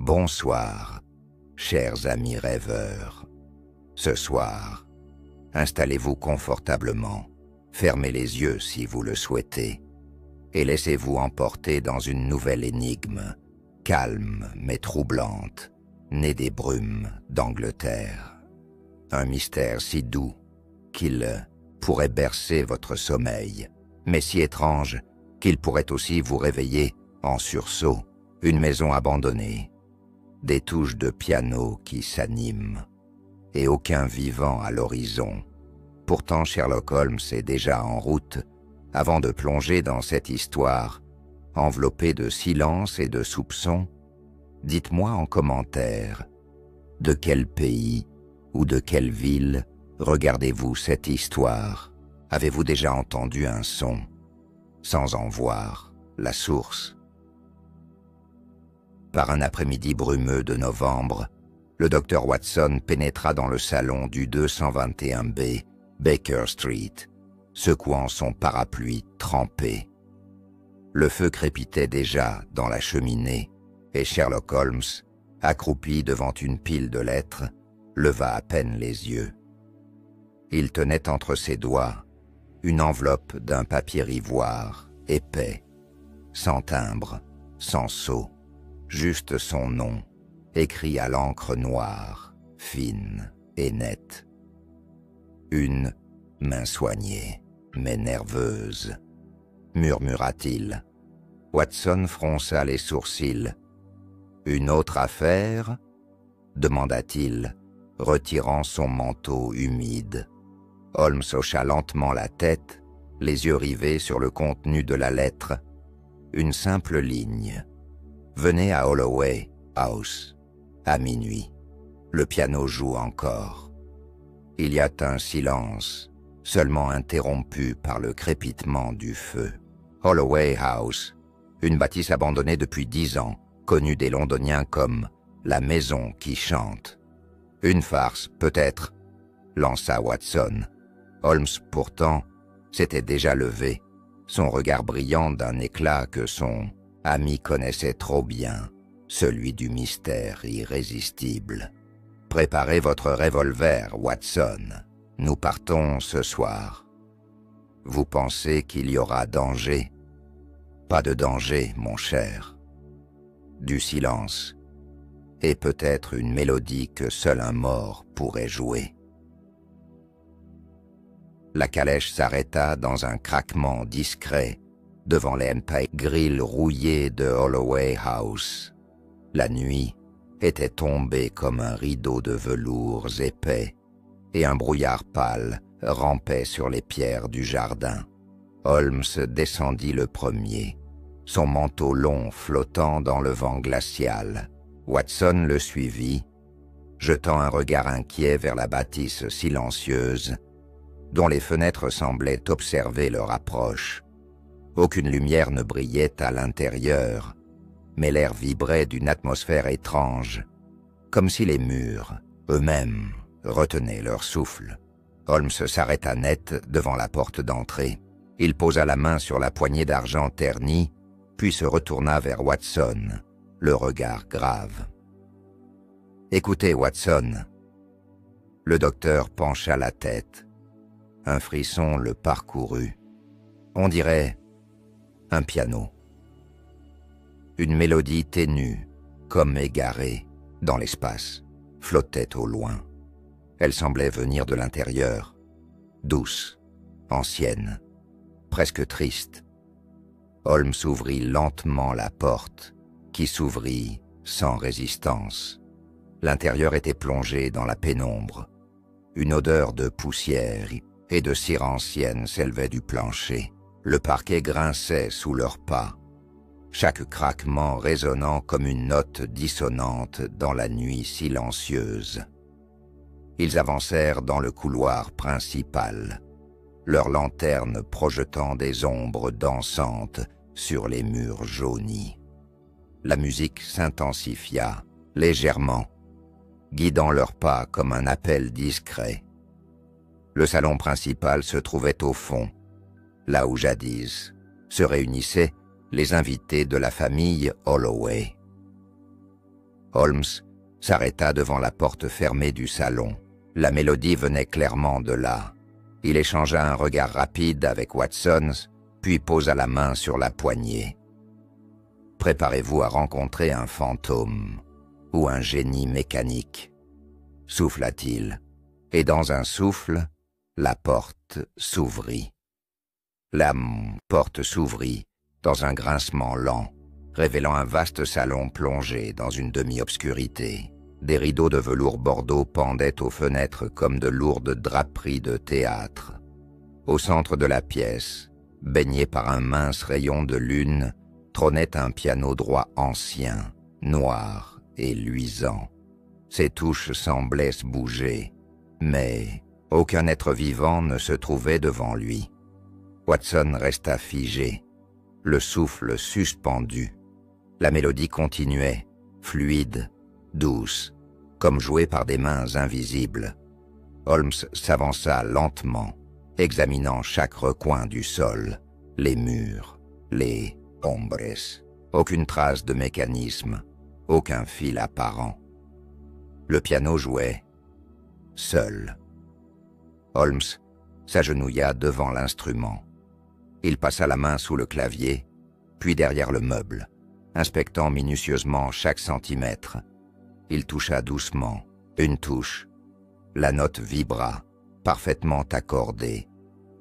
Bonsoir, chers amis rêveurs. Ce soir, installez-vous confortablement, fermez les yeux si vous le souhaitez, et laissez-vous emporter dans une nouvelle énigme, calme mais troublante, née des brumes d'Angleterre. Un mystère si doux qu'il pourrait bercer votre sommeil, mais si étrange qu'il pourrait aussi vous réveiller en sursaut. Une maison abandonnée, des touches de piano qui s'animent, et aucun vivant à l'horizon. Pourtant Sherlock Holmes est déjà en route avant de plonger dans cette histoire, enveloppée de silence et de soupçons. Dites-moi en commentaire, de quel pays ou de quelle ville regardez-vous cette histoire? Avez-vous déjà entendu un son, sans en voir la source? Par un après-midi brumeux de novembre, le docteur Watson pénétra dans le salon du 221B, Baker Street, secouant son parapluie trempé. Le feu crépitait déjà dans la cheminée et Sherlock Holmes, accroupi devant une pile de lettres, leva à peine les yeux. Il tenait entre ses doigts une enveloppe d'un papier ivoire, épais, sans timbre, sans sceau. Juste son nom, écrit à l'encre noire, fine et nette. Une main soignée, mais nerveuse, murmura-t-il. Watson fronça les sourcils. Une autre affaire? Demanda-t-il, retirant son manteau humide. Holmes hocha lentement la tête, les yeux rivés sur le contenu de la lettre. Une simple ligne. Venez à Holloway House, à minuit. Le piano joue encore. Il y a un silence, seulement interrompu par le crépitement du feu. Holloway House, une bâtisse abandonnée depuis 10 ans, connue des Londoniens comme la maison qui chante. Une farce, peut-être, lança Watson. Holmes, pourtant, s'était déjà levé, son regard brillant d'un éclat que son ami connaissait trop bien, celui du mystère irrésistible. Préparez votre revolver, Watson. Nous partons ce soir. Vous pensez qu'il y aura danger? Pas de danger, mon cher. Du silence, et peut-être une mélodie que seul un mort pourrait jouer. La calèche s'arrêta dans un craquement discret devant l'Empire Grill rouillé de Holloway House. La nuit était tombée comme un rideau de velours épais, et un brouillard pâle rampait sur les pierres du jardin. Holmes descendit le premier, son manteau long flottant dans le vent glacial. Watson le suivit, jetant un regard inquiet vers la bâtisse silencieuse, dont les fenêtres semblaient observer leur approche. Aucune lumière ne brillait à l'intérieur, mais l'air vibrait d'une atmosphère étrange, comme si les murs, eux-mêmes, retenaient leur souffle. Holmes s'arrêta net devant la porte d'entrée. Il posa la main sur la poignée d'argent ternie, puis se retourna vers Watson, le regard grave. « Écoutez, Watson. » Le docteur pencha la tête. Un frisson le parcourut. On dirait un piano. Une mélodie ténue, comme égarée, dans l'espace, flottait au loin. Elle semblait venir de l'intérieur, douce, ancienne, presque triste. Holmes ouvrit lentement la porte, qui s'ouvrit sans résistance. L'intérieur était plongé dans la pénombre. Une odeur de poussière et de cire ancienne s'élevait du plancher. Le parquet grinçait sous leurs pas, chaque craquement résonnant comme une note dissonante dans la nuit silencieuse. Ils avancèrent dans le couloir principal, leurs lanternes projetant des ombres dansantes sur les murs jaunis. La musique s'intensifia, légèrement, guidant leurs pas comme un appel discret. Le salon principal se trouvait au fond, là où jadis se réunissaient les invités de la famille Holloway. Holmes s'arrêta devant la porte fermée du salon. La mélodie venait clairement de là. Il échangea un regard rapide avec Watson, puis posa la main sur la poignée. « Préparez-vous à rencontrer un fantôme ou un génie mécanique », souffla-t-il, et dans un souffle, la porte s'ouvrit. La porte s'ouvrit dans un grincement lent, révélant un vaste salon plongé dans une demi-obscurité. Des rideaux de velours bordeaux pendaient aux fenêtres comme de lourdes draperies de théâtre. Au centre de la pièce, baigné par un mince rayon de lune, trônait un piano droit ancien, noir et luisant. Ses touches semblaient se bouger, mais aucun être vivant ne se trouvait devant lui. Watson resta figé, le souffle suspendu. La mélodie continuait, fluide, douce, comme jouée par des mains invisibles. Holmes s'avança lentement, examinant chaque recoin du sol, les murs, les ombres. Aucune trace de mécanisme, aucun fil apparent. Le piano jouait, seul. Holmes s'agenouilla devant l'instrument. Il passa la main sous le clavier, puis derrière le meuble, inspectant minutieusement chaque centimètre. Il toucha doucement, une touche. La note vibra, parfaitement accordée.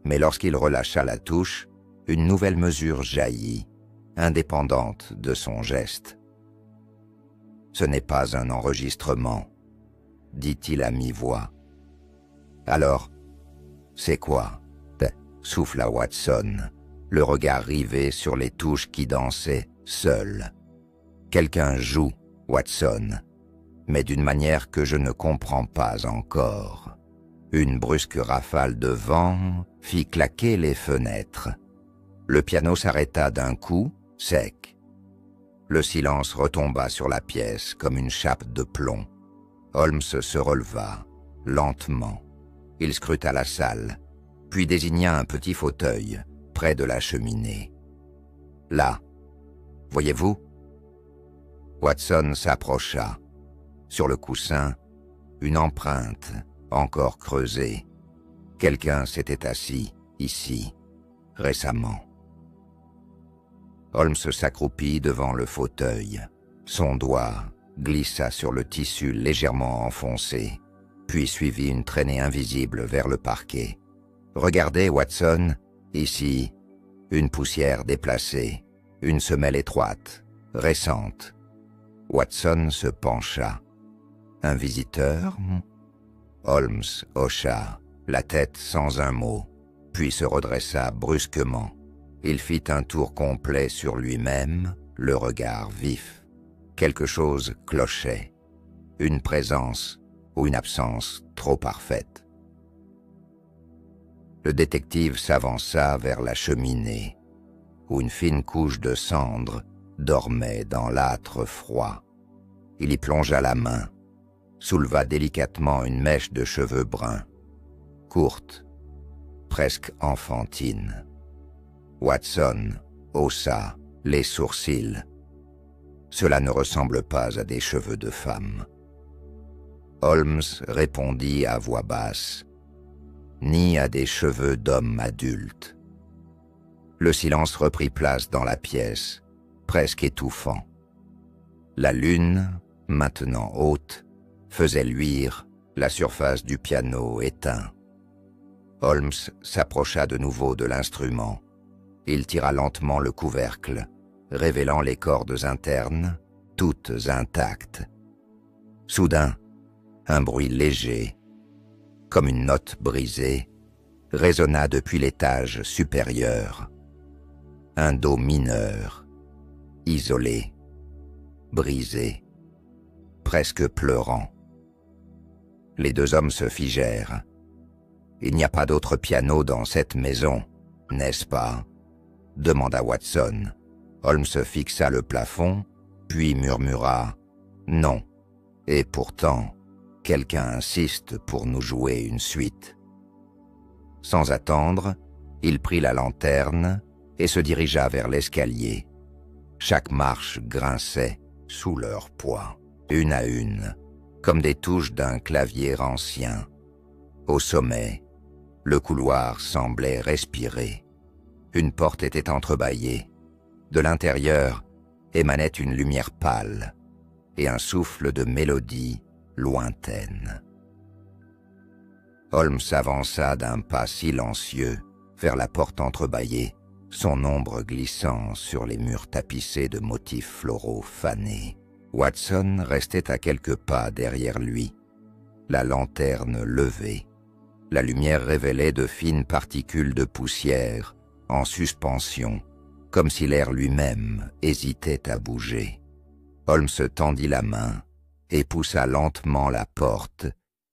Mais lorsqu'il relâcha la touche, une nouvelle mesure jaillit, indépendante de son geste. « Ce n'est pas un enregistrement », dit-il à mi-voix. « Alors, c'est quoi ?» souffla Watson, le regard rivé sur les touches qui dansaient seules. « Quelqu'un joue, Watson, mais d'une manière que je ne comprends pas encore. » Une brusque rafale de vent fit claquer les fenêtres. Le piano s'arrêta d'un coup, sec. Le silence retomba sur la pièce comme une chape de plomb. Holmes se releva, lentement. Il scruta la salle, puis désigna un petit fauteuil, près de la cheminée. « Là, voyez-vous » Watson s'approcha. Sur le coussin, une empreinte, encore creusée. Quelqu'un s'était assis, ici, récemment. Holmes s'accroupit devant le fauteuil. Son doigt glissa sur le tissu légèrement enfoncé, puis suivit une traînée invisible vers le parquet. « Regardez, Watson, ici, une poussière déplacée, une semelle étroite, récente. » Watson se pencha. « Un visiteur ?» Holmes hocha, la tête sans un mot, puis se redressa brusquement. Il fit un tour complet sur lui-même, le regard vif. Quelque chose clochait, une présence ou une absence trop parfaite. Le détective s'avança vers la cheminée, où une fine couche de cendres dormait dans l'âtre froid. Il y plongea la main, souleva délicatement une mèche de cheveux bruns, courte, presque enfantine. Watson haussa les sourcils. Cela ne ressemble pas à des cheveux de femme. Holmes répondit à voix basse, ni à des cheveux d'homme adulte. Le silence reprit place dans la pièce, presque étouffant. La lune, maintenant haute, faisait luire la surface du piano éteint. Holmes s'approcha de nouveau de l'instrument. Il tira lentement le couvercle, révélant les cordes internes, toutes intactes. Soudain, un bruit léger, comme une note brisée, résonna depuis l'étage supérieur. Un do mineur, isolé, brisé, presque pleurant. Les deux hommes se figèrent. « Il n'y a pas d'autre piano dans cette maison, n'est-ce pas ?» demanda Watson. Holmes fixa le plafond, puis murmura « Non. Et pourtant, quelqu'un insiste pour nous jouer une suite. » Sans attendre, il prit la lanterne et se dirigea vers l'escalier. Chaque marche grinçait sous leur poids. une à une, comme des touches d'un clavier ancien. Au sommet, le couloir semblait respirer. Une porte était entrebâillée. De l'intérieur émanait une lumière pâle et un souffle de mélodie lointaine. Holmes avança d'un pas silencieux vers la porte entrebâillée, son ombre glissant sur les murs tapissés de motifs floraux fanés. Watson restait à quelques pas derrière lui, la lanterne levée. La lumière révélait de fines particules de poussière en suspension, comme si l'air lui-même hésitait à bouger. Holmes tendit la main et poussa lentement la porte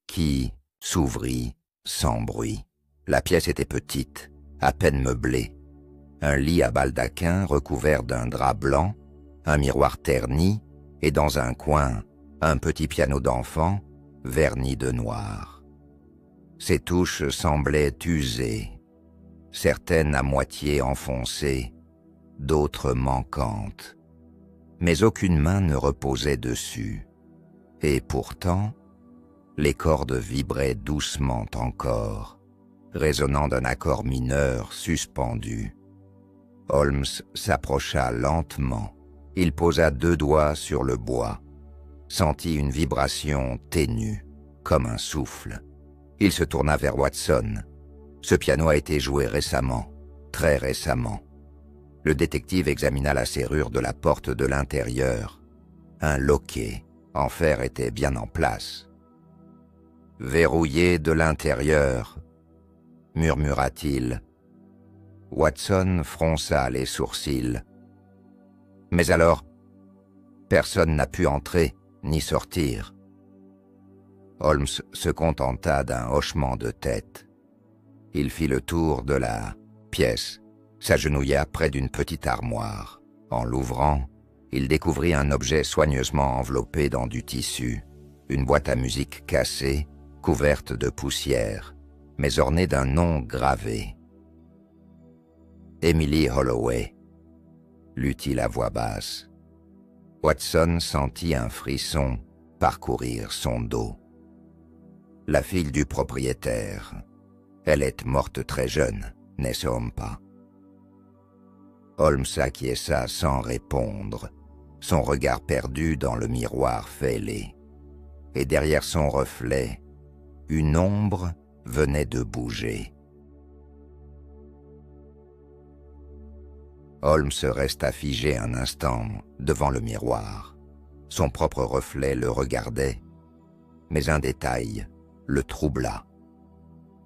qui s'ouvrit sans bruit. La pièce était petite, à peine meublée. Un lit à baldaquin recouvert d'un drap blanc, un miroir terni et dans un coin, un petit piano d'enfant verni de noir. Ses touches semblaient usées, certaines à moitié enfoncées, d'autres manquantes. Mais aucune main ne reposait dessus. Et pourtant, les cordes vibraient doucement encore, résonnant d'un accord mineur suspendu. Holmes s'approcha lentement. Il posa 2 doigts sur le bois, sentit une vibration ténue, comme un souffle. Il se tourna vers Watson. Ce piano a été joué récemment, très récemment. Le détective examina la serrure de la porte de l'intérieur. Un loquet en fer était bien en place. « Verrouillé de l'intérieur », murmura-t-il. Watson fronça les sourcils. « Mais alors, personne n'a pu entrer ni sortir. » Holmes se contenta d'un hochement de tête. Il fit le tour de la pièce, s'agenouilla près d'une petite armoire. En l'ouvrant, il découvrit un objet soigneusement enveloppé dans du tissu, une boîte à musique cassée, couverte de poussière, mais ornée d'un nom gravé. « Emily Holloway », lut-il à voix basse. Watson sentit un frisson parcourir son dos. La fille du propriétaire. Elle est morte très jeune, n'est-ce pas? Holmes acquiesça sans répondre, son regard perdu dans le miroir fêlé. Et derrière son reflet, une ombre venait de bouger. Holmes resta figé un instant devant le miroir. Son propre reflet le regardait, mais un détail le troubla.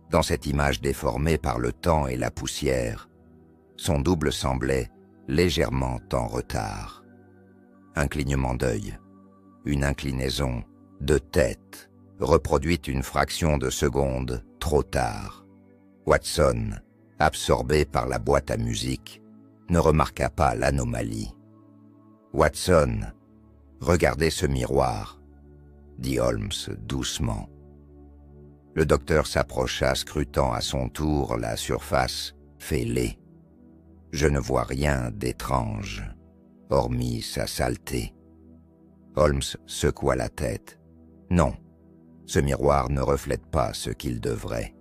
Dans cette image déformée par le temps et la poussière, son double semblait légèrement en retard. Un clignement d'œil, une inclinaison de tête, reproduite une fraction de seconde trop tard. Watson, absorbé par la boîte à musique, ne remarqua pas l'anomalie. « Watson, regardez ce miroir », dit Holmes doucement. Le docteur s'approcha, scrutant à son tour la surface fêlée. « Je ne vois rien d'étrange, hormis sa saleté. » Holmes secoua la tête. « Non, ce miroir ne reflète pas ce qu'il devrait.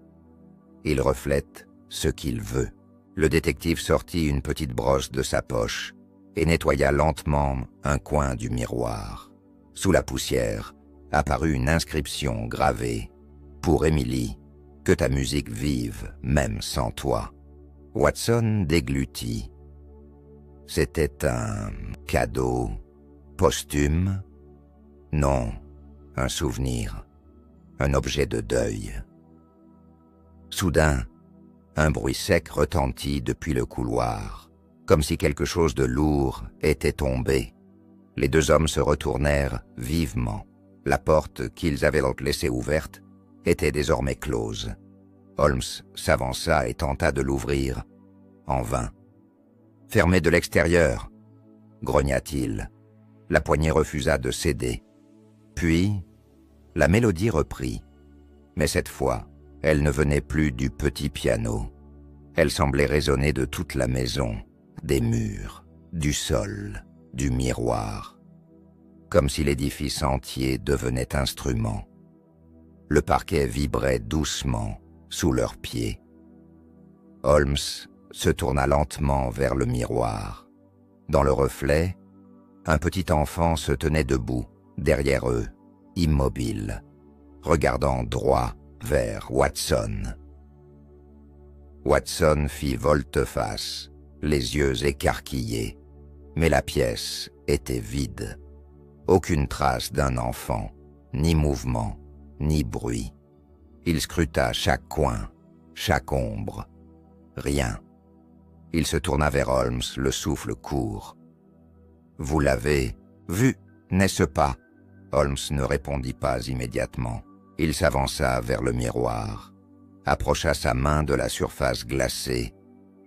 Il reflète ce qu'il veut. » Le détective sortit une petite brosse de sa poche et nettoya lentement un coin du miroir. Sous la poussière apparut une inscription gravée. « Pour Emily, que ta musique vive, même sans toi. » Watson déglutit. C'était un cadeau posthume? Non, un souvenir, un objet de deuil. Soudain, un bruit sec retentit depuis le couloir, comme si quelque chose de lourd était tombé. Les 2 hommes se retournèrent vivement. La porte qu'ils avaient donc laissée ouverte était désormais close. Holmes s'avança et tenta de l'ouvrir, en vain. « Fermé de l'extérieur !» grogna-t-il. La poignée refusa de céder. Puis, la mélodie reprit. Mais cette fois, elle ne venait plus du petit piano. Elle semblait résonner de toute la maison, des murs, du sol, du miroir. comme si l'édifice entier devenait instrument. Le parquet vibrait doucement sous leurs pieds. Holmes se tourna lentement vers le miroir. Dans le reflet, un petit enfant se tenait debout, derrière eux, immobile, regardant droit vers Watson. Watson fit volte-face, les yeux écarquillés, mais la pièce était vide. Aucune trace d'un enfant, ni mouvement, ni bruit. Il scruta chaque coin, chaque ombre. Rien. Il se tourna vers Holmes, le souffle court. « Vous l'avez vu, n'est-ce pas ?» Holmes ne répondit pas immédiatement. Il s'avança vers le miroir, approcha sa main de la surface glacée,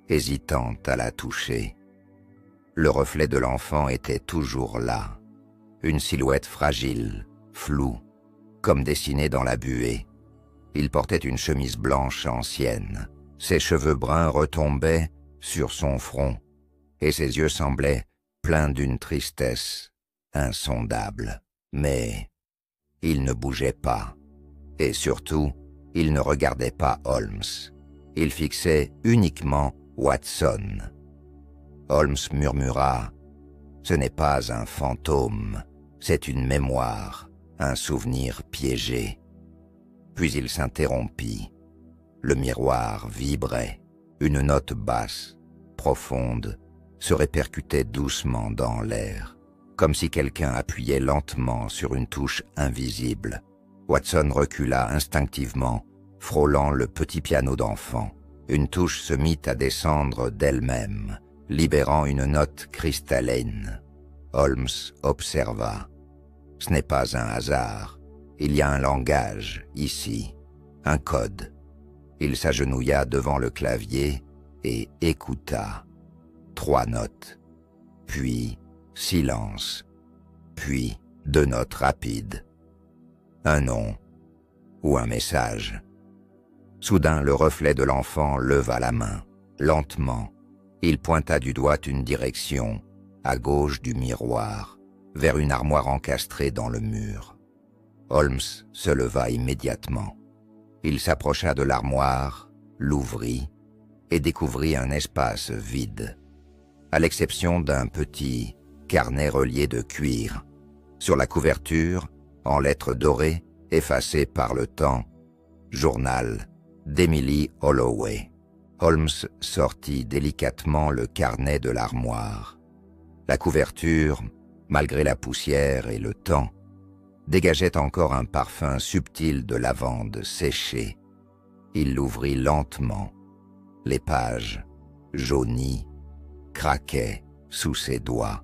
hésitant à la toucher. Le reflet de l'enfant était toujours là, une silhouette fragile, floue, comme dessinée dans la buée. Il portait une chemise blanche ancienne. Ses cheveux bruns retombaient sur son front, et ses yeux semblaient pleins d'une tristesse insondable. Mais il ne bougeait pas, et surtout, il ne regardait pas Holmes. Il fixait uniquement Watson. Holmes murmura « Ce n'est pas un fantôme, c'est une mémoire, un souvenir piégé. » Puis il s'interrompit. Le miroir vibrait. Une note basse, profonde, se répercutait doucement dans l'air, comme si quelqu'un appuyait lentement sur une touche invisible. Watson recula instinctivement, frôlant le petit piano d'enfant. Une touche se mit à descendre d'elle-même, libérant une note cristalline. Holmes observa. Ce n'est pas un hasard. Il y a un langage, ici, un code. Il s'agenouilla devant le clavier et écouta. 3 notes, puis silence, puis 2 notes rapides. Un nom ou un message. Soudain, le reflet de l'enfant leva la main. Lentement, il pointa du doigt une direction, à gauche du miroir, vers une armoire encastrée dans le mur. Holmes se leva immédiatement. Il s'approcha de l'armoire, l'ouvrit et découvrit un espace vide, à l'exception d'un petit carnet relié de cuir. Sur la couverture, en lettres dorées, effacées par le temps, « Journal d'Emily Holloway ». Holmes sortit délicatement le carnet de l'armoire. La couverture, malgré la poussière et le temps, dégageait encore un parfum subtil de lavande séchée. Il l'ouvrit lentement. Les pages, jaunies, craquaient sous ses doigts.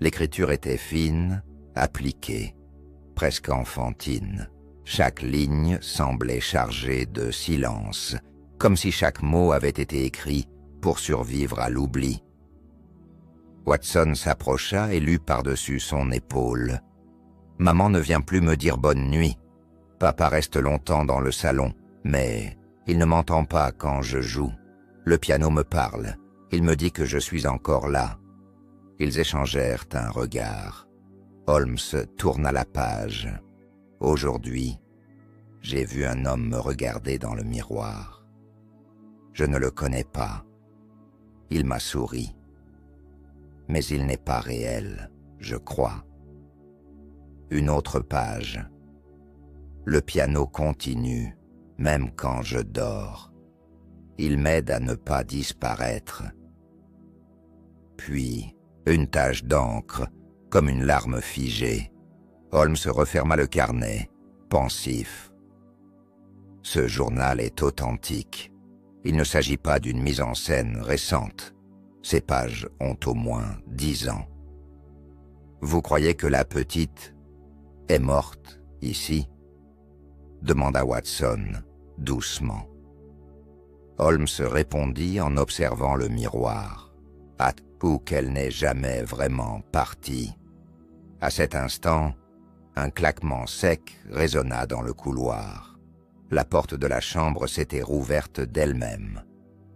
L'écriture était fine, appliquée, presque enfantine. Chaque ligne semblait chargée de silence, comme si chaque mot avait été écrit pour survivre à l'oubli. Watson s'approcha et lut par-dessus son épaule. « Maman ne vient plus me dire bonne nuit. Papa reste longtemps dans le salon, mais il ne m'entend pas quand je joue. Le piano me parle. Il me dit que je suis encore là. » Ils échangèrent un regard. Holmes tourna la page. « Aujourd'hui, j'ai vu un homme me regarder dans le miroir. Je ne le connais pas. Il m'a souri. Mais il n'est pas réel, je crois. » Une autre page. Le piano continue, même quand je dors. Il m'aide à ne pas disparaître. Puis, une tache d'encre, comme une larme figée. Holmes referma le carnet, pensif. Ce journal est authentique. Il ne s'agit pas d'une mise en scène récente. Ces pages ont au moins 10 ans. Vous croyez que la petite est morte ici ? Demanda Watson, doucement. Holmes répondit en observant le miroir. Ou qu'elle n'est jamais vraiment partie. À cet instant, un claquement sec résonna dans le couloir. La porte de la chambre s'était rouverte d'elle-même.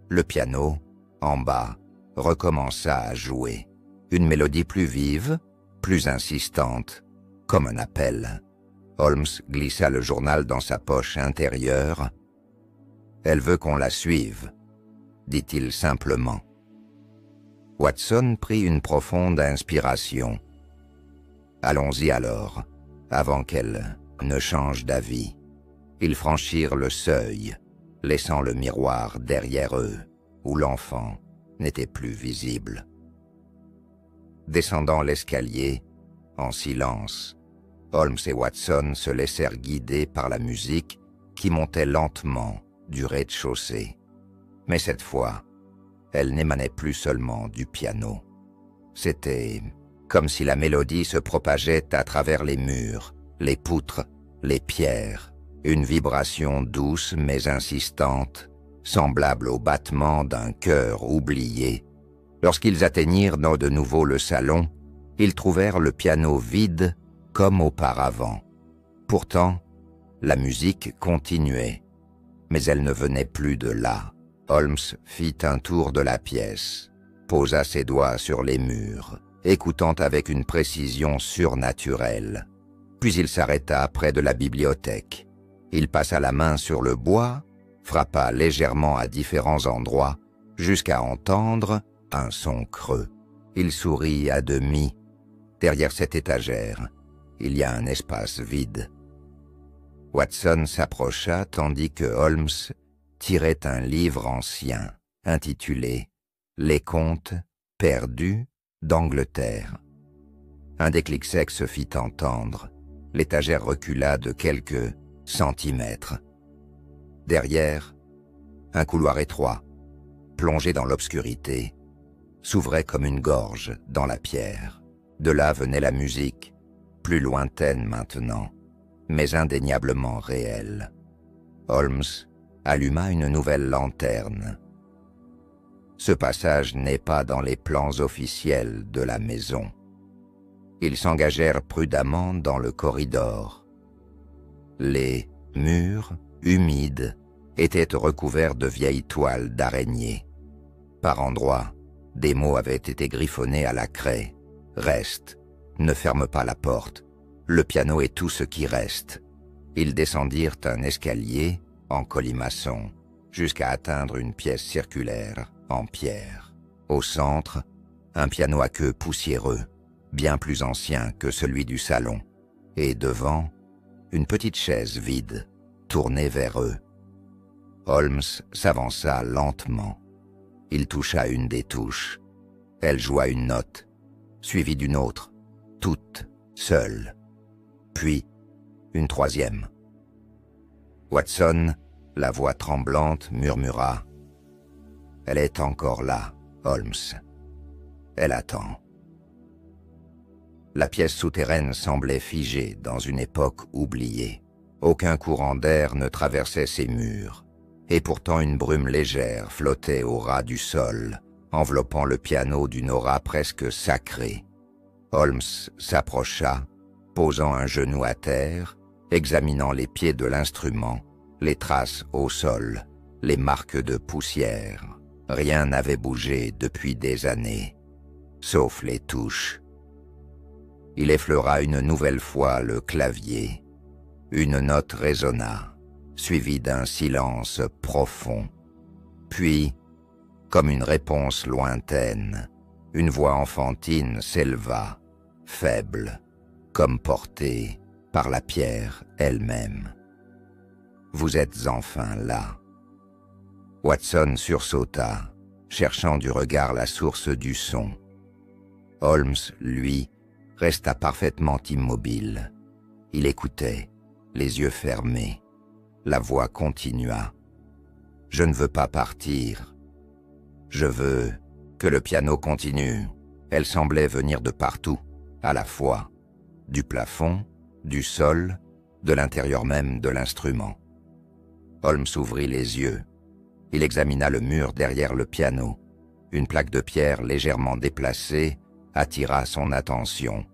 Le piano, en bas, recommença à jouer. Une mélodie plus vive, plus insistante, comme un appel. Holmes glissa le journal dans sa poche intérieure. « Elle veut qu'on la suive », dit-il simplement. Watson prit une profonde inspiration. « Allons-y alors, avant qu'elle ne change d'avis. » Ils franchirent le seuil, laissant le miroir derrière eux, où l'enfant n'était plus visible. Descendant l'escalier, en silence, Holmes et Watson se laissèrent guider par la musique qui montait lentement du rez-de-chaussée. Mais cette fois, elle n'émanait plus seulement du piano. C'était comme si la mélodie se propageait à travers les murs, les poutres, les pierres, une vibration douce mais insistante, semblable au battement d'un cœur oublié. Lorsqu'ils atteignirent de nouveau le salon, ils trouvèrent le piano vide comme auparavant. Pourtant, la musique continuait, mais elle ne venait plus de là. Holmes fit un tour de la pièce, posa ses doigts sur les murs, écoutant avec une précision surnaturelle. Puis il s'arrêta près de la bibliothèque. Il passa la main sur le bois, frappa légèrement à différents endroits, jusqu'à entendre un son creux. Il sourit à demi. Derrière cette étagère, il y a un espace vide. Watson s'approcha tandis que Holmes tirait un livre ancien, intitulé « Les contes perdus d'Angleterre ». Un déclic sec se fit entendre. L'étagère recula de quelques centimètres. Derrière, un couloir étroit, plongé dans l'obscurité, s'ouvrait comme une gorge dans la pierre. De là venait la musique, plus lointaine maintenant, mais indéniablement réelle. Holmes alluma une nouvelle lanterne. Ce passage n'est pas dans les plans officiels de la maison. Ils s'engagèrent prudemment dans le corridor. Les murs, humides, étaient recouverts de vieilles toiles d'araignée. Par endroits, des mots avaient été griffonnés à la craie. « Reste, ne ferme pas la porte, le piano est tout ce qui reste. » Ils descendirent un escalier en colimaçon jusqu'à atteindre une pièce circulaire en pierre. Au centre, un piano à queue poussiéreux, bien plus ancien que celui du salon, et devant, une petite chaise vide, tournée vers eux. Holmes s'avança lentement. Il toucha une des touches. Elle joua une note, suivie d'une autre, toute seule. Puis, une troisième. Watson, la voix tremblante, murmura « Elle est encore là, Holmes. Elle attend. » La pièce souterraine semblait figée dans une époque oubliée. Aucun courant d'air ne traversait ses murs, et pourtant une brume légère flottait au ras du sol, enveloppant le piano d'une aura presque sacrée. Holmes s'approcha, posant un genou à terre, examinant les pieds de l'instrument, les traces au sol, les marques de poussière. Rien n'avait bougé depuis des années, sauf les touches. Il effleura une nouvelle fois le clavier. Une note résonna, suivie d'un silence profond. Puis, comme une réponse lointaine, une voix enfantine s'éleva, faible, comme portée par la pierre elle-même. « Vous êtes enfin là. » Watson sursauta, cherchant du regard la source du son. Holmes, lui, resta parfaitement immobile. Il écoutait, les yeux fermés. La voix continua. « Je ne veux pas partir. Je veux que le piano continue. » Elle semblait venir de partout, à la fois, du plafond, du sol, de l'intérieur même de l'instrument. Holmes ouvrit les yeux. Il examina le mur derrière le piano. Une plaque de pierre légèrement déplacée attira son attention.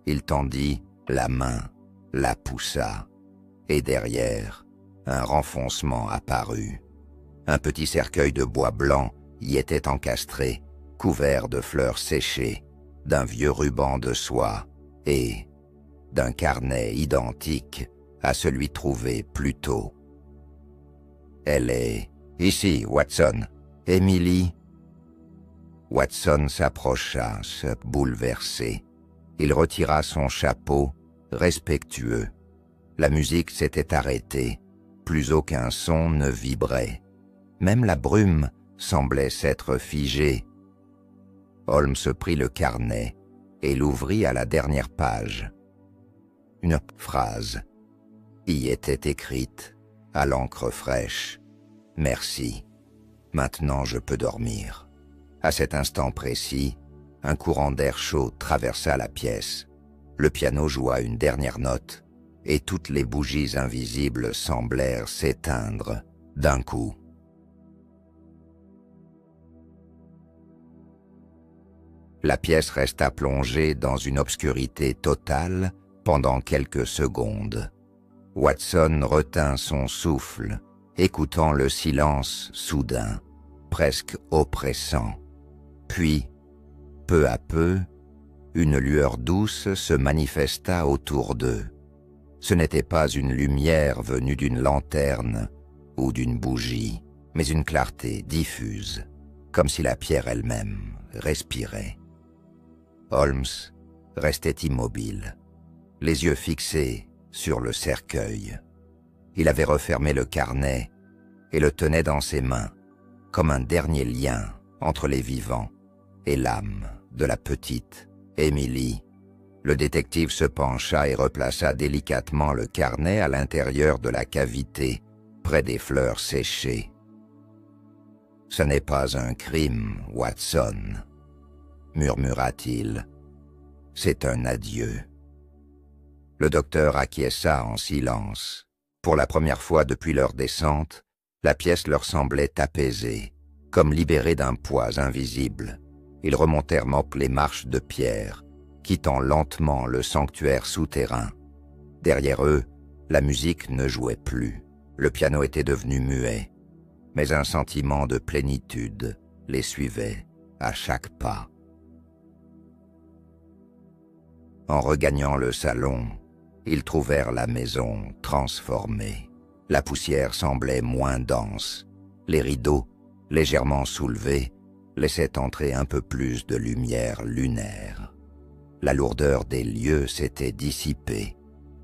Il tendit la main, la poussa, et derrière, un renfoncement apparut. Un petit cercueil de bois blanc y était encastré, couvert de fleurs séchées. d'un vieux ruban de soie et d'un carnet identique à celui trouvé plus tôt. « Elle est ici, Watson. Emily. » Watson s'approcha, se bouleversé. Il retira son chapeau, respectueux. La musique s'était arrêtée. Plus aucun son ne vibrait. Même la brume semblait s'être figée. Holmes prit le carnet et l'ouvrit à la dernière page. Une phrase y était écrite à l'encre fraîche. « Merci. Maintenant je peux dormir. » À cet instant précis, un courant d'air chaud traversa la pièce. Le piano joua une dernière note et toutes les bougies invisibles semblèrent s'éteindre d'un coup. La pièce resta plongée dans une obscurité totale pendant quelques secondes. Watson retint son souffle, écoutant le silence soudain, presque oppressant. Puis, peu à peu, une lueur douce se manifesta autour d'eux. Ce n'était pas une lumière venue d'une lanterne ou d'une bougie, mais une clarté diffuse, comme si la pierre elle-même respirait. Holmes restait immobile, les yeux fixés sur le cercueil. Il avait refermé le carnet et le tenait dans ses mains, comme un dernier lien entre les vivants et l'âme de la petite Emily. Le détective se pencha et replaça délicatement le carnet à l'intérieur de la cavité, près des fleurs séchées. « Ce n'est pas un crime, Watson, » murmura-t-il. « C'est un adieu. » Le docteur acquiesça en silence. Pour la première fois depuis leur descente, la pièce leur semblait apaisée, comme libérée d'un poids invisible. Ils remontèrent les marches de pierre, quittant lentement le sanctuaire souterrain. Derrière eux, la musique ne jouait plus. Le piano était devenu muet, mais un sentiment de plénitude les suivait à chaque pas. En regagnant le salon, ils trouvèrent la maison transformée. La poussière semblait moins dense. Les rideaux, légèrement soulevés, laissaient entrer un peu plus de lumière lunaire. La lourdeur des lieux s'était dissipée.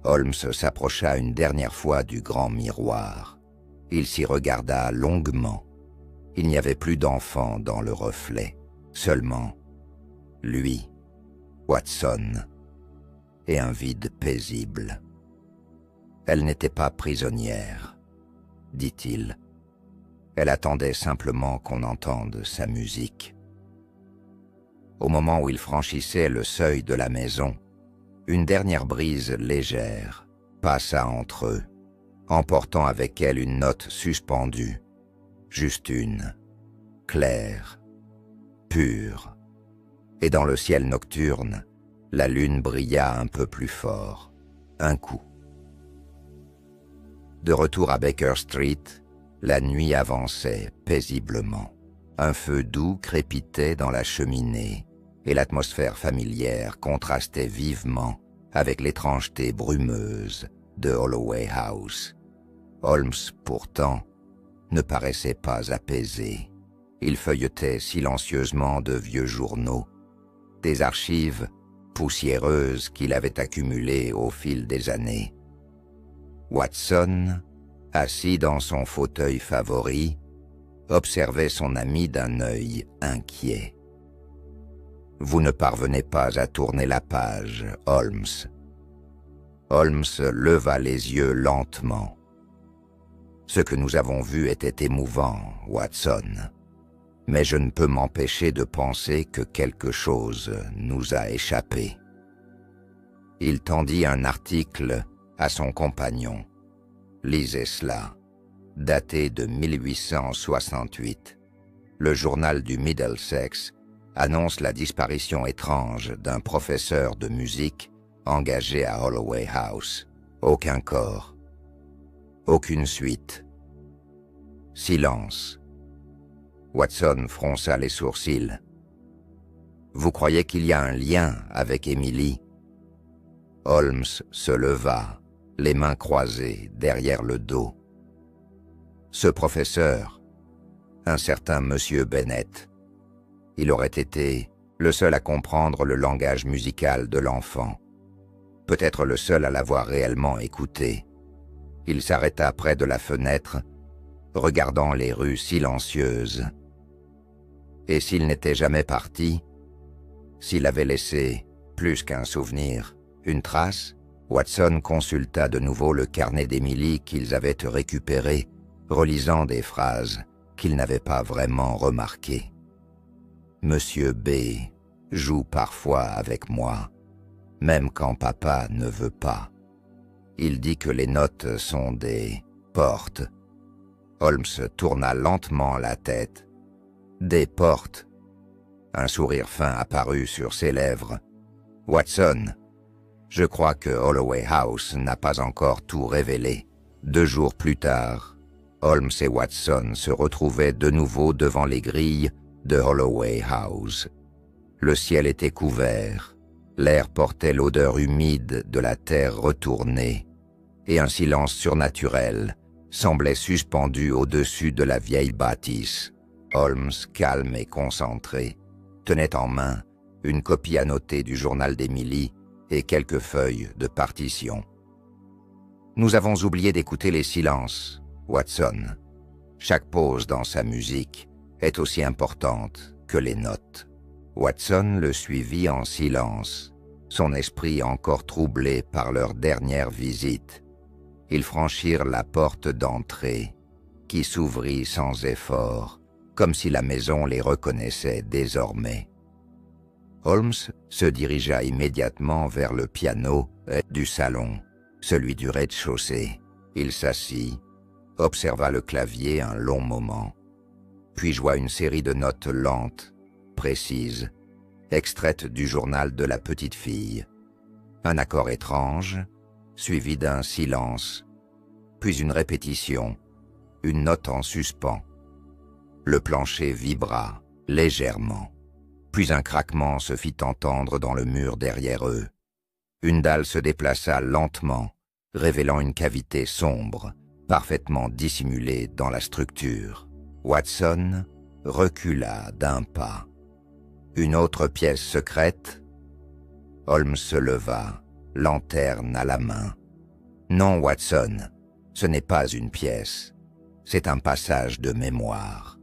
Holmes s'approcha une dernière fois du grand miroir. Il s'y regarda longuement. Il n'y avait plus d'enfant dans le reflet, seulement lui, Watson, et un vide paisible. Elle n'était pas prisonnière, dit-il. Elle attendait simplement qu'on entende sa musique. Au moment où il franchissait le seuil de la maison, une dernière brise légère passa entre eux, emportant avec elle une note suspendue, juste une, claire, pure. Et dans le ciel nocturne, la lune brilla un peu plus fort, un coup. De retour à Baker Street, la nuit avançait paisiblement. Un feu doux crépitait dans la cheminée et l'atmosphère familière contrastait vivement avec l'étrangeté brumeuse de Holloway House. Holmes, pourtant, ne paraissait pas apaisé. Il feuilletait silencieusement de vieux journaux, des archives poussiéreuses qu'il avait accumulées au fil des années. Watson, assis dans son fauteuil favori, observait son ami d'un œil inquiet. « Vous ne parvenez pas à tourner la page, Holmes. » Holmes leva les yeux lentement. « Ce que nous avons vu était émouvant, Watson, mais je ne peux m'empêcher de penser que quelque chose nous a échappé. » Il tendit un article à son compagnon. « Lisez cela, daté de 1868. Le journal du Middlesex annonce la disparition étrange d'un professeur de musique engagé à Holloway House. Aucun corps, aucune suite. Silence. » Watson fronça les sourcils. Vous croyez qu'il y a un lien avec Emily? Holmes se leva, les mains croisées derrière le dos. Ce professeur, un certain Monsieur Bennet, il aurait été le seul à comprendre le langage musical de l'enfant, peut-être le seul à l'avoir réellement écouté. Il s'arrêta près de la fenêtre, regardant les rues silencieuses. Et s'il n'était jamais parti, s'il avait laissé, plus qu'un souvenir, une trace, Watson consulta de nouveau le carnet d'Emily qu'ils avaient récupéré, relisant des phrases qu'il n'avait pas vraiment remarquées. « Monsieur B joue parfois avec moi, même quand papa ne veut pas. Il dit que les notes sont des portes. » Holmes tourna lentement la tête. « Des portes ?» Un sourire fin apparut sur ses lèvres. « Watson, je crois que Holloway House n'a pas encore tout révélé. » 2 jours plus tard, Holmes et Watson se retrouvaient de nouveau devant les grilles de Holloway House. Le ciel était couvert, l'air portait l'odeur humide de la terre retournée, et un silence surnaturel semblait suspendu au-dessus de la vieille bâtisse. Holmes, calme et concentré, tenait en main une copie annotée du journal d'Emily et quelques feuilles de partition. « Nous avons oublié d'écouter les silences, Watson. Chaque pause dans sa musique est aussi importante que les notes. » Watson le suivit en silence, son esprit encore troublé par leur dernière visite. Ils franchirent la porte d'entrée, qui s'ouvrit sans effort, comme si la maison les reconnaissait désormais. Holmes se dirigea immédiatement vers le piano du salon, celui du rez-de-chaussée. Il s'assit, observa le clavier un long moment, puis joua une série de notes lentes, précises, extraites du journal de la petite fille. Un accord étrange, suivi d'un silence, puis une répétition, une note en suspens. Le plancher vibra légèrement, puis un craquement se fit entendre dans le mur derrière eux. Une dalle se déplaça lentement, révélant une cavité sombre, parfaitement dissimulée dans la structure. Watson recula d'un pas. Une autre pièce secrète? Holmes se leva, lanterne à la main. Non, Watson, ce n'est pas une pièce, c'est un passage de mémoire.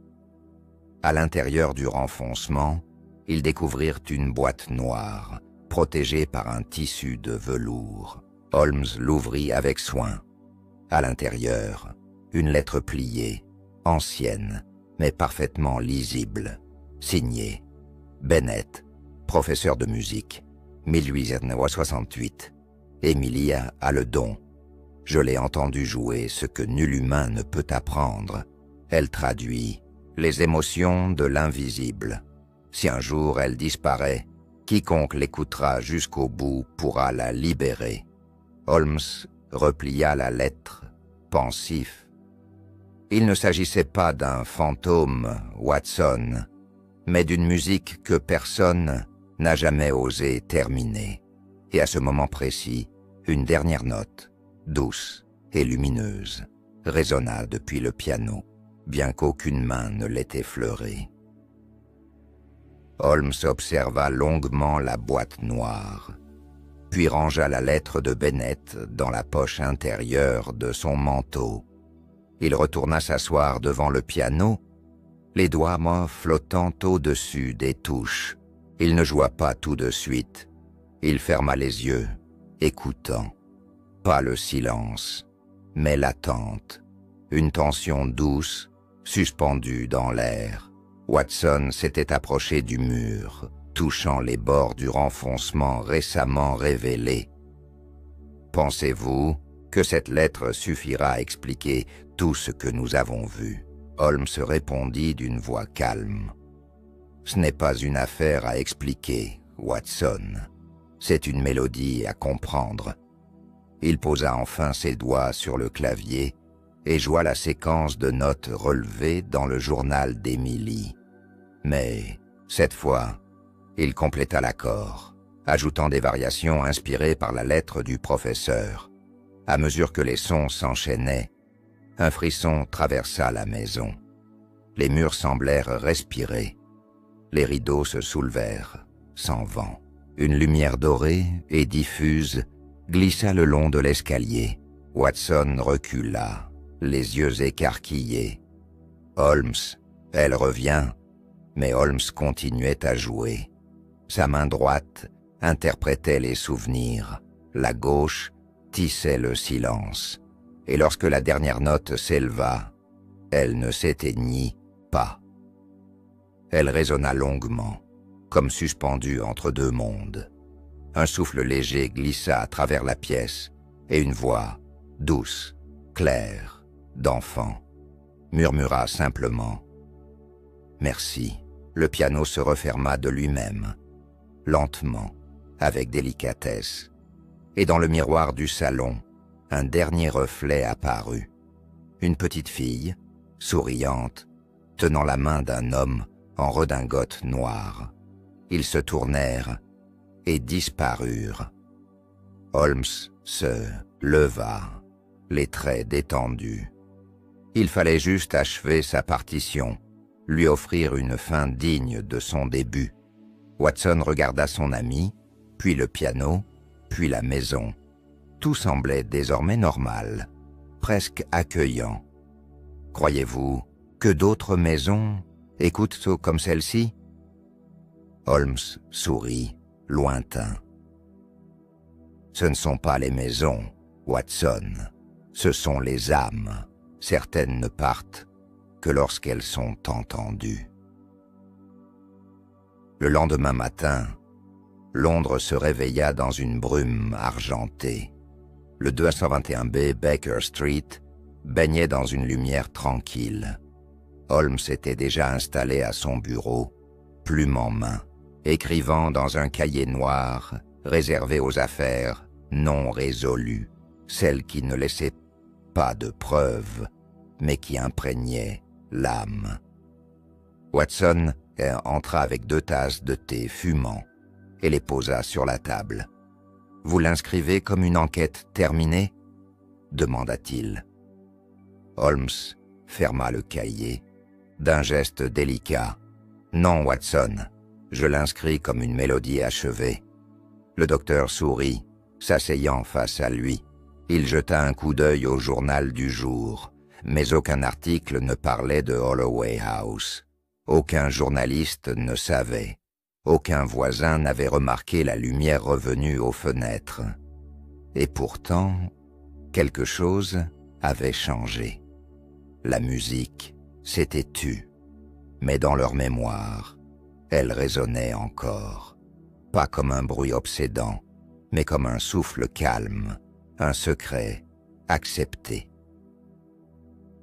À l'intérieur du renfoncement, ils découvrirent une boîte noire, protégée par un tissu de velours. Holmes l'ouvrit avec soin. À l'intérieur, une lettre pliée, ancienne, mais parfaitement lisible, signée Bennet, professeur de musique, 1868. Emilia a le don. Je l'ai entendu jouer ce que nul humain ne peut apprendre. Elle traduit les émotions de l'invisible. Si un jour elle disparaît, quiconque l'écoutera jusqu'au bout pourra la libérer. Holmes replia la lettre, pensif. Il ne s'agissait pas d'un fantôme, Watson, mais d'une musique que personne n'a jamais osé terminer. Et à ce moment précis, une dernière note, douce et lumineuse, résonna depuis le piano, bien qu'aucune main ne l'ait effleurée. Holmes observa longuement la boîte noire, puis rangea la lettre de Bennet dans la poche intérieure de son manteau. Il retourna s'asseoir devant le piano, les doigts flottant au-dessus des touches. Il ne joua pas tout de suite. Il ferma les yeux, écoutant. Pas le silence, mais l'attente. Une tension douce, suspendue dans l'air. Watson s'était approché du mur, touchant les bords du renfoncement récemment révélé. « Pensez-vous que cette lettre suffira à expliquer tout ce que nous avons vu ?» Holmes répondit d'une voix calme. « Ce n'est pas une affaire à expliquer, Watson. C'est une mélodie à comprendre. » Il posa enfin ses doigts sur le clavier et joua la séquence de notes relevées dans le journal d'Emily. Mais, cette fois, Il compléta l'accord, ajoutant des variations inspirées par la lettre du professeur. À mesure que les sons s'enchaînaient, un frisson traversa la maison. Les murs semblèrent respirer. Les rideaux se soulevèrent, sans vent. Une lumière dorée et diffuse glissa le long de l'escalier. Watson recula, les yeux écarquillés. Holmes, elle revient, mais Holmes continuait à jouer. Sa main droite interprétait les souvenirs, la gauche tissait le silence, et lorsque la dernière note s'éleva, elle ne s'éteignit pas. Elle résonna longuement, comme suspendue entre deux mondes. Un souffle léger glissa à travers la pièce, et une voix, douce, claire, d'enfant, murmura simplement « Merci ». Le piano se referma de lui-même, lentement, avec délicatesse, et dans le miroir du salon, un dernier reflet apparut. Une petite fille, souriante, tenant la main d'un homme en redingote noire. Ils se tournèrent et disparurent. Holmes se leva, les traits détendus. Il fallait juste achever sa partition, lui offrir une fin digne de son début. Watson regarda son ami, puis le piano, puis la maison. Tout semblait désormais normal, presque accueillant. Croyez-vous que d'autres maisons écoutent comme celle-ci? Holmes sourit, lointain. Ce ne sont pas les maisons, Watson, ce sont les âmes. Certaines ne partent que lorsqu'elles sont entendues. Le lendemain matin, Londres se réveilla dans une brume argentée. Le 221B Baker Street baignait dans une lumière tranquille. Holmes était déjà installé à son bureau, plume en main, écrivant dans un cahier noir réservé aux affaires non résolues, celles qui ne laissaient pas de preuves, mais qui imprégnaient l'âme. Watson entra avec 2 tasses de thé fumant et les posa sur la table. « Vous l'inscrivez comme une enquête terminée ?» demanda-t-il. Holmes ferma le cahier d'un geste délicat. « Non, Watson, je l'inscris comme une mélodie achevée. » Le docteur sourit, s'asseyant face à lui. Il jeta un coup d'œil au journal du jour, mais aucun article ne parlait de Holloway House. Aucun journaliste ne savait. Aucun voisin n'avait remarqué la lumière revenue aux fenêtres. Et pourtant, quelque chose avait changé. La musique s'était tue, mais dans leur mémoire, elle résonnait encore. Pas comme un bruit obsédant, mais comme un souffle calme, un secret accepté.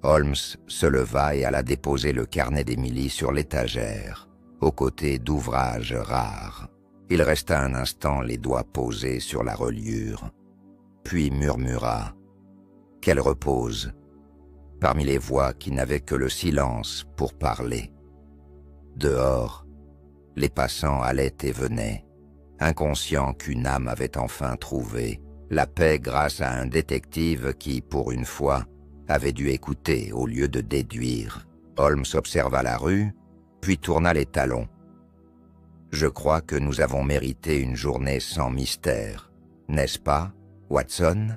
Holmes se leva et alla déposer le carnet d'Emily sur l'étagère, aux côtés d'ouvrages rares. Il resta un instant les doigts posés sur la reliure, puis murmura « Qu'elle repose !» parmi les voix qui n'avaient que le silence pour parler. Dehors, les passants allaient et venaient, inconscients qu'une âme avait enfin trouvé la paix grâce à un détective qui, pour une fois, avait dû écouter au lieu de déduire. Holmes observa la rue, puis tourna les talons. « Je crois que nous avons mérité une journée sans mystère, n'est-ce pas, Watson ?»